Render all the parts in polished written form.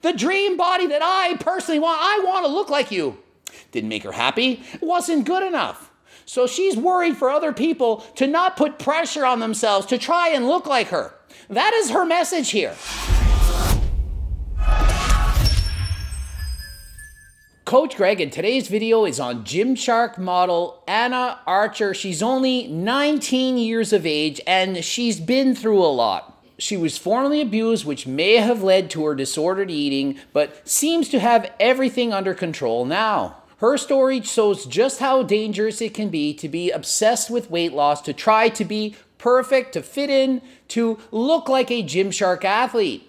The dream body that I personally want. I want to look like you. Didn't make her happy. It wasn't good enough. So she's worried for other people to not put pressure on themselves to try and look like her. That is her message here. Coach Greg, and today's video is on Gymshark model Anna Archer. She's only 19 years of age and she's been through a lot. She was formerly abused, which may have led to her disordered eating, but seems to have everything under control now. Her story shows just how dangerous it can be to be obsessed with weight loss, to try to be perfect, to fit in, to look like a Gymshark athlete.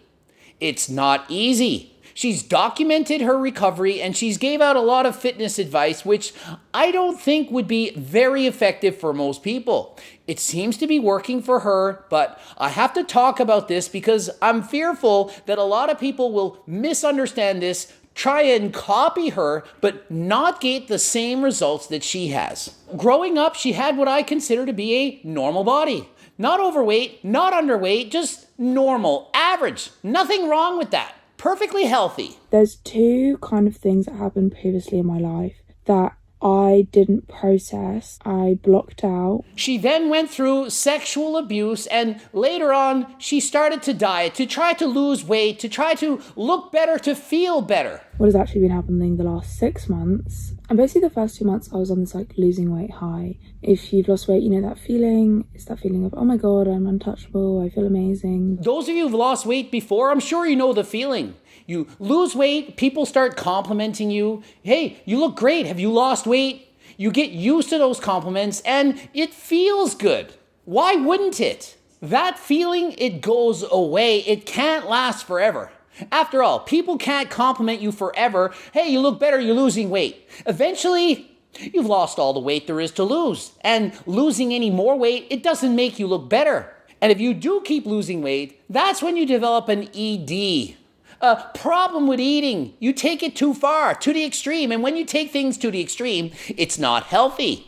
It's not easy. She's documented her recovery and she's gave out a lot of fitness advice, which I don't think would be very effective for most people. It seems to be working for her, but I have to talk about this because I'm fearful that a lot of people will misunderstand this, try and copy her, but not get the same results that she has. Growing up, she had what I consider to be a normal body. Not overweight, not underweight, just normal, average. Nothing wrong with that. Perfectly healthy. There's two kind of things that happened previously in my life that I didn't process. I blocked out. She then went through sexual abuse and later on she started to diet, to try to lose weight, to try to look better, to feel better. What has actually been happening the last 6 months, and basically the first 2 months I was on this like losing weight high. If you've lost weight, you know that feeling. It's that feeling of, oh my God, I'm untouchable, I feel amazing. Those of you who've lost weight before, I'm sure you know the feeling. You lose weight, people start complimenting you. Hey, you look great. Have you lost weight? You get used to those compliments and it feels good. Why wouldn't it? That feeling, it goes away. It can't last forever. After all, people can't compliment you forever. Hey, you look better, you're losing weight. Eventually, you've lost all the weight there is to lose. And losing any more weight, it doesn't make you look better. And if you do keep losing weight, that's when you develop an ED. A problem with eating. You take it too far, to the extreme. And when you take things to the extreme, it's not healthy.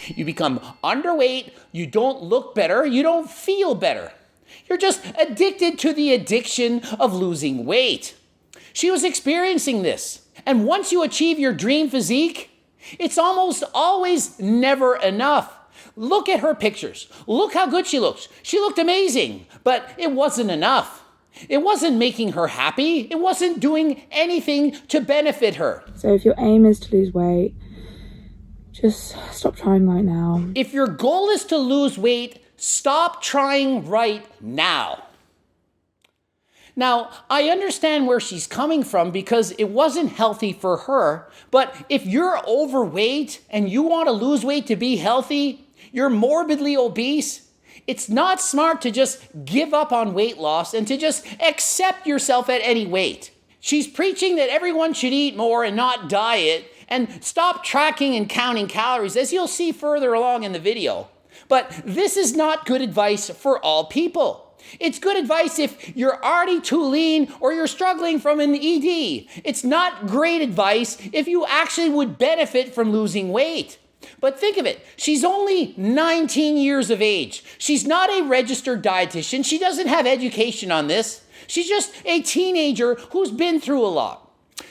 You become underweight, you don't look better, you don't feel better. You're just addicted to the addiction of losing weight. She was experiencing this. And once you achieve your dream physique, it's almost always never enough. Look at her pictures. Look how good she looks. She looked amazing, but it wasn't enough. It wasn't making her happy. It wasn't doing anything to benefit her. So if your aim is to lose weight, just stop trying right now. If your goal is to lose weight, stop trying right now. Now, I understand where she's coming from because it wasn't healthy for her, but if you're overweight and you want to lose weight to be healthy, you're morbidly obese, it's not smart to just give up on weight loss and to just accept yourself at any weight. She's preaching that everyone should eat more and not diet and stop tracking and counting calories, as you'll see further along in the video. But this is not good advice for all people. It's good advice if you're already too lean or you're struggling from an ED. It's not great advice if you actually would benefit from losing weight. But think of it, she's only 19 years of age. She's not a registered dietitian. She doesn't have education on this. She's just a teenager who's been through a lot.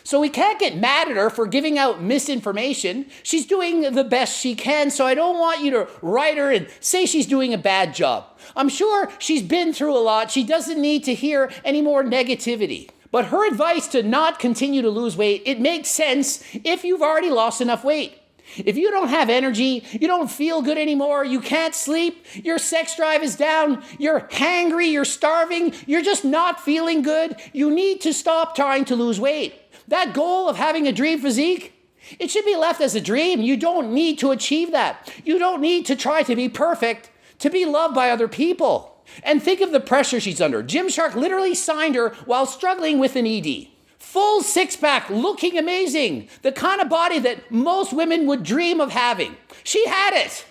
So we can't get mad at her for giving out misinformation. She's doing the best she can, so I don't want you to write her and say she's doing a bad job. I'm sure she's been through a lot. She doesn't need to hear any more negativity. But her advice to not continue to lose weight, it makes sense if you've already lost enough weight. If you don't have energy, you don't feel good anymore, you can't sleep, your sex drive is down, you're hangry, you're starving, you're just not feeling good, you need to stop trying to lose weight. That goal of having a dream physique, it should be left as a dream. You don't need to achieve that. You don't need to try to be perfect, to be loved by other people. And think of the pressure she's under. Gymshark literally signed her while struggling with an ED. Full six-pack, looking amazing. The kind of body that most women would dream of having. She had it,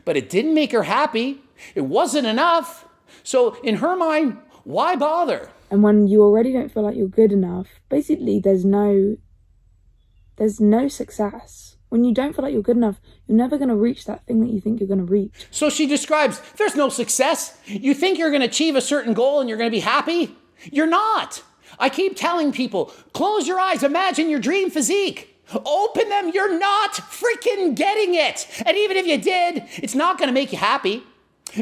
but it didn't make her happy. It wasn't enough. So in her mind, why bother? And when you already don't feel like you're good enough, basically there's no success. When you don't feel like you're good enough, you're never going to reach that thing that you think you're going to reach. So she describes, there's no success. You think you're going to achieve a certain goal and you're going to be happy? You're not. I keep telling people, close your eyes, imagine your dream physique. Open them, you're not freaking getting it. And even if you did, it's not going to make you happy.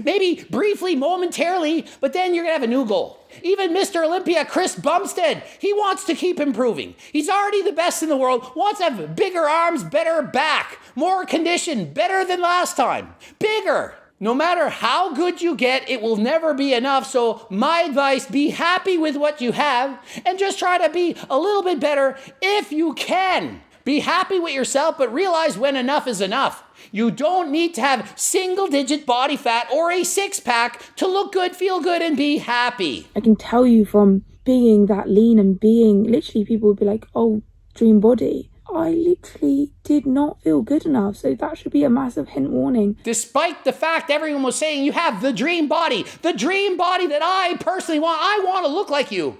Maybe briefly, momentarily, but then you're going to have a new goal. Even Mr. Olympia, Chris Bumstead, he wants to keep improving. He's already the best in the world, wants to have bigger arms, better back, more condition, better than last time, bigger. No matter how good you get, it will never be enough. So my advice, be happy with what you have and just try to be a little bit better if you can. Be happy with yourself, but realize when enough is enough. You don't need to have single-digit body fat or a six-pack to look good, feel good, and be happy. I can tell you from being that lean and being, literally people would be like, oh, dream body. I literally did not feel good enough, so that should be a massive hint warning. Despite the fact everyone was saying you have the dream body that I personally want, I want to look like you.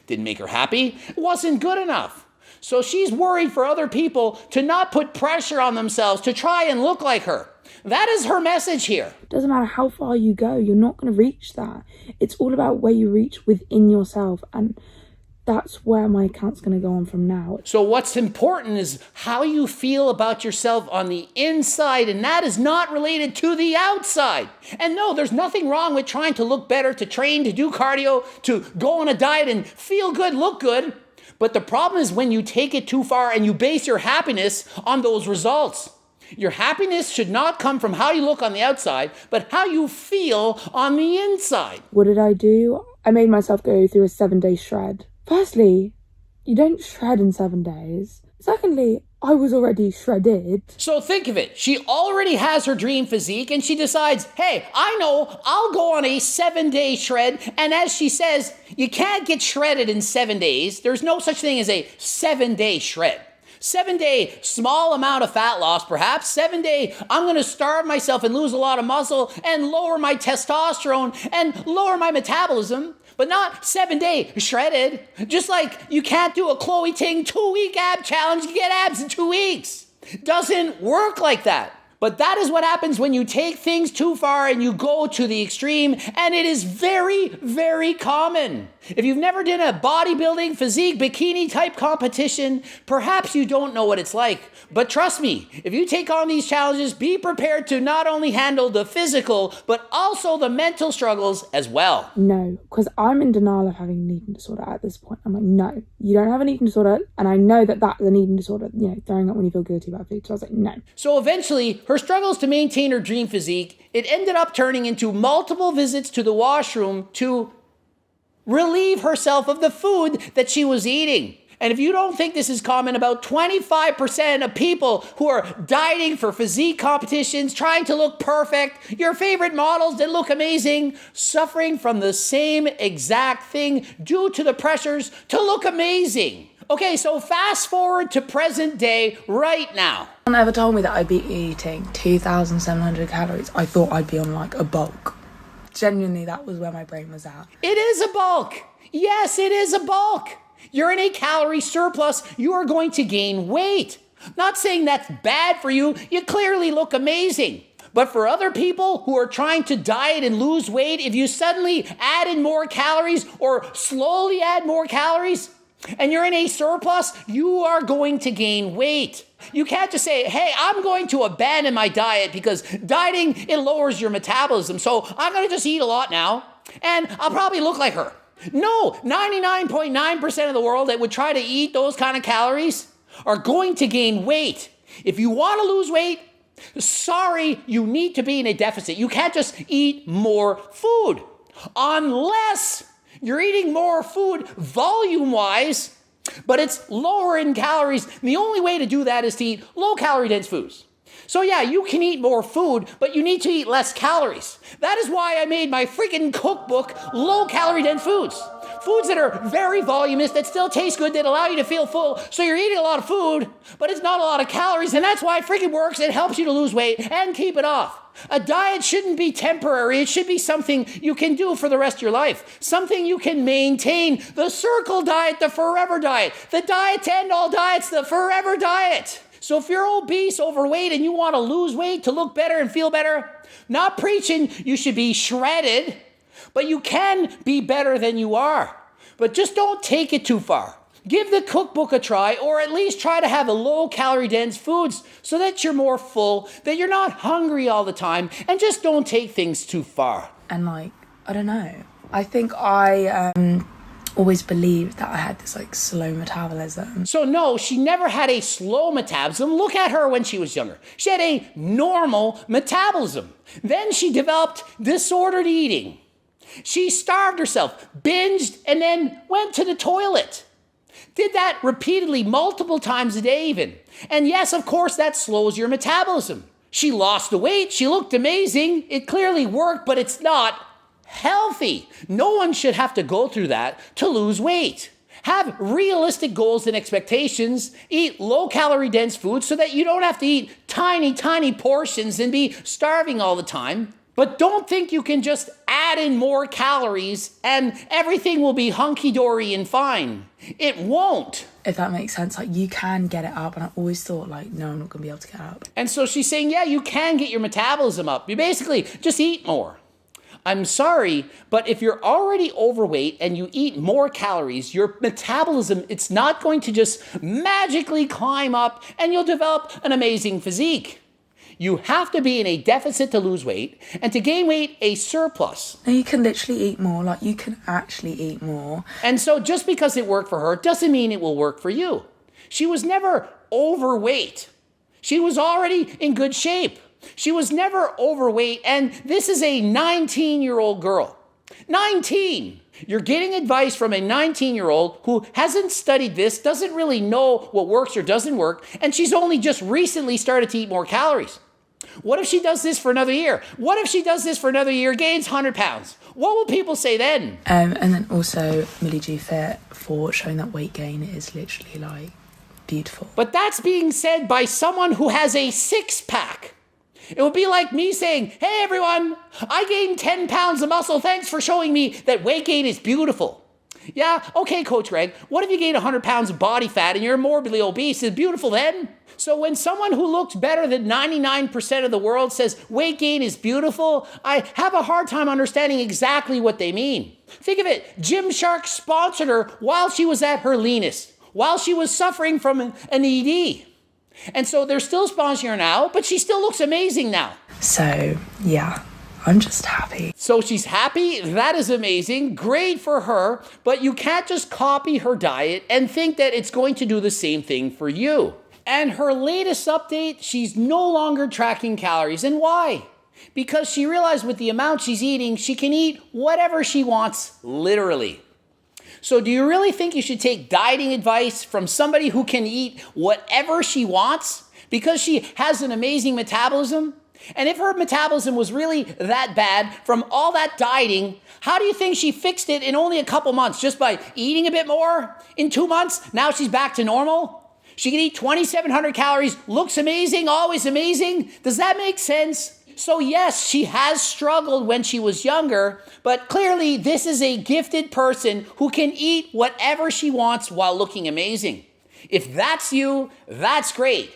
Didn't make her happy. It wasn't good enough. So she's worried for other people to not put pressure on themselves to try and look like her. That is her message here. It doesn't matter how far you go, you're not going to reach that. It's all about where you reach within yourself, and that's where my account's going to go on from now. So what's important is how you feel about yourself on the inside, and that is not related to the outside. And no, there's nothing wrong with trying to look better, to train, to do cardio, to go on a diet and feel good, look good. But the problem is when you take it too far and you base your happiness on those results. Your happiness should not come from how you look on the outside, but how you feel on the inside. What did I do? I made myself go through a 7-day shred. Firstly, you don't shred in 7 days. Secondly, I was already shredded. So think of it. She already has her dream physique and she decides, hey, I know I'll go on a 7-day shred. And as she says, you can't get shredded in 7 days. There's no such thing as a 7-day shred. 7-day small amount of fat loss, perhaps. 7-day, I'm going to starve myself and lose a lot of muscle and lower my testosterone and lower my metabolism. But not 7-day shredded. Just like you can't do a Chloe Ting 2-week ab challenge to get abs in 2 weeks. Doesn't work like that. But that is what happens when you take things too far and you go to the extreme, and it is very, very common. If you've never done a bodybuilding, physique, bikini type competition, perhaps you don't know what it's like. But trust me, if you take on these challenges, be prepared to not only handle the physical, but also the mental struggles as well. No, because I'm in denial of having an eating disorder at this point. I'm like, no, you don't have an eating disorder. And I know that that's an eating disorder, throwing up when you feel guilty about food. So I was like, no. So eventually, her struggles to maintain her dream physique, it ended up turning into multiple visits to the washroom to relieve herself of the food that she was eating. And if you don't think this is common, about 25% of people who are dieting for physique competitions, trying to look perfect, your favorite models that look amazing, suffering from the same exact thing due to the pressures to look amazing. Okay, so fast forward to present day right now. No one ever told me that I'd be eating 2,700 calories. I thought I'd be on like a bulk. Genuinely, that was where my brain was at. It is a bulk. Yes, it is a bulk. You're in a calorie surplus. You are going to gain weight. Not saying that's bad for you. You clearly look amazing. But for other people who are trying to diet and lose weight, if you suddenly add in more calories or slowly add more calories, and you're in a surplus, you are going to gain weight. You can't just say, hey, I'm going to abandon my diet because dieting, it lowers your metabolism. So I'm going to just eat a lot now and I'll probably look like her. No, 99.9% of the world that would try to eat those kind of calories are going to gain weight. If you want to lose weight, sorry, you need to be in a deficit. You can't just eat more food unless you're eating more food volume-wise, but it's lower in calories. The only way to do that is to eat low-calorie dense foods. So yeah, you can eat more food, but you need to eat less calories. That is why I made my freaking cookbook, low-calorie dense foods. Foods that are very voluminous, that still taste good, that allow you to feel full. So you're eating a lot of food, but it's not a lot of calories, and that's why it freaking works. It helps you to lose weight and keep it off. A diet shouldn't be temporary. It should be something you can do for the rest of your life. Something you can maintain. The circle diet, the forever diet. The diet to end all diets, the forever diet. So if you're obese, overweight, and you want to lose weight to look better and feel better, not preaching you should be shredded, but you can be better than you are. But just don't take it too far. Give the cookbook a try, or at least try to have a low-calorie dense foods so that you're more full, that you're not hungry all the time, and just don't take things too far. And like, I don't know. I think I always believed that I had this like slow metabolism. So no, she never had a slow metabolism. Look at her when she was younger. She had a normal metabolism. Then she developed disordered eating. She starved herself, binged, and then went to the toilet. Did that repeatedly, multiple times a day even. And yes, of course, that slows your metabolism. She lost the weight. She looked amazing. It clearly worked, but it's not healthy. No one should have to go through that to lose weight. Have realistic goals and expectations. Eat low-calorie dense food so that you don't have to eat tiny, tiny portions and be starving all the time. But don't think you can just add in more calories and everything will be hunky-dory and fine. It won't. If that makes sense, like you can get it up, and I always thought like, no, I'm not gonna be able to get up. And so she's saying, yeah, you can get your metabolism up. You basically just eat more. I'm sorry, but if you're already overweight and you eat more calories, your metabolism, it's not going to just magically climb up and you'll develop an amazing physique. You have to be in a deficit to lose weight, and to gain weight, a surplus. And you can literally eat more, like you can actually eat more. And so just because it worked for her doesn't mean it will work for you. She was never overweight. She was already in good shape. She was never overweight, and this is a 19-year-old girl. 19! You're getting advice from a 19-year-old who hasn't studied this, doesn't really know what works or doesn't work, and she's only just recently started to eat more calories. What if she does this for another year? What if she does this for another year, gains 100 pounds? What will people say then? And then also Millie G Fit for showing that weight gain is literally like beautiful. But that's being said by someone who has a six-pack. It would be like me saying, hey everyone, I gained 10 pounds of muscle. Thanks for showing me that weight gain is beautiful. Yeah, okay, Coach Greg, what if you gain 100 pounds of body fat and you're morbidly obese? Is it beautiful then? So when someone who looks better than 99% of the world says weight gain is beautiful, I have a hard time understanding exactly what they mean. Think of it, Gymshark sponsored her while she was at her leanest, while she was suffering from an ED. And so they're still sponsoring her now, but she still looks amazing now. So, yeah, I'm just happy. So she's happy. That is amazing. Great for her. But you can't just copy her diet and think that it's going to do the same thing for you. And her latest update, she's no longer tracking calories. And why? Because she realized with the amount she's eating, she can eat whatever she wants, literally. So do you really think you should take dieting advice from somebody who can eat whatever she wants because she has an amazing metabolism? And if her metabolism was really that bad from all that dieting, how do you think she fixed it in only a couple months? Just by eating a bit more? In 2 months, now she's back to normal? She can eat 2,700 calories, looks amazing, always amazing. Does that make sense? So yes, she has struggled when she was younger, but clearly this is a gifted person who can eat whatever she wants while looking amazing. If that's you, that's great.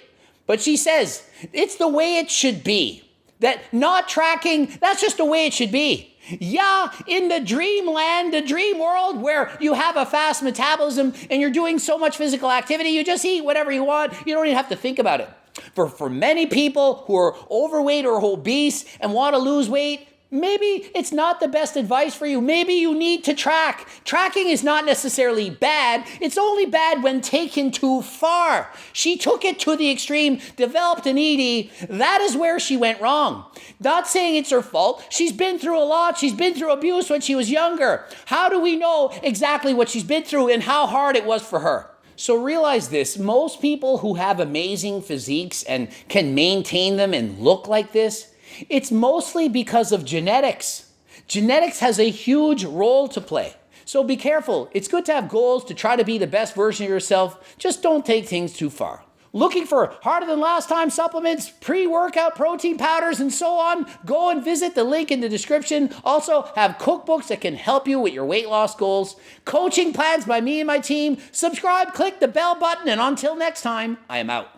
But she says, it's the way it should be. That not tracking, that's just the way it should be. Yeah, in the dreamland, the dream world where you have a fast metabolism and you're doing so much physical activity, you just eat whatever you want. You don't even have to think about it. For many people who are overweight or obese and want to lose weight, maybe it's not the best advice for you. Maybe you need to track. Tracking is not necessarily bad. It's only bad when taken too far. She took it to the extreme, developed an ED. That is where she went wrong. Not saying it's her fault. She's been through a lot. She's been through abuse when she was younger. How do we know exactly what she's been through and how hard it was for her? So realize this, most people who have amazing physiques and can maintain them and look like this, it's mostly because of genetics. Genetics has a huge role to play. So be careful. It's good to have goals to try to be the best version of yourself. Just don't take things too far. Looking for harder than last time supplements, pre-workout protein powders, and so on? Go and visit the link in the description. Also, have cookbooks that can help you with your weight loss goals. Coaching plans by me and my team. Subscribe, click the bell button, and until next time, I am out.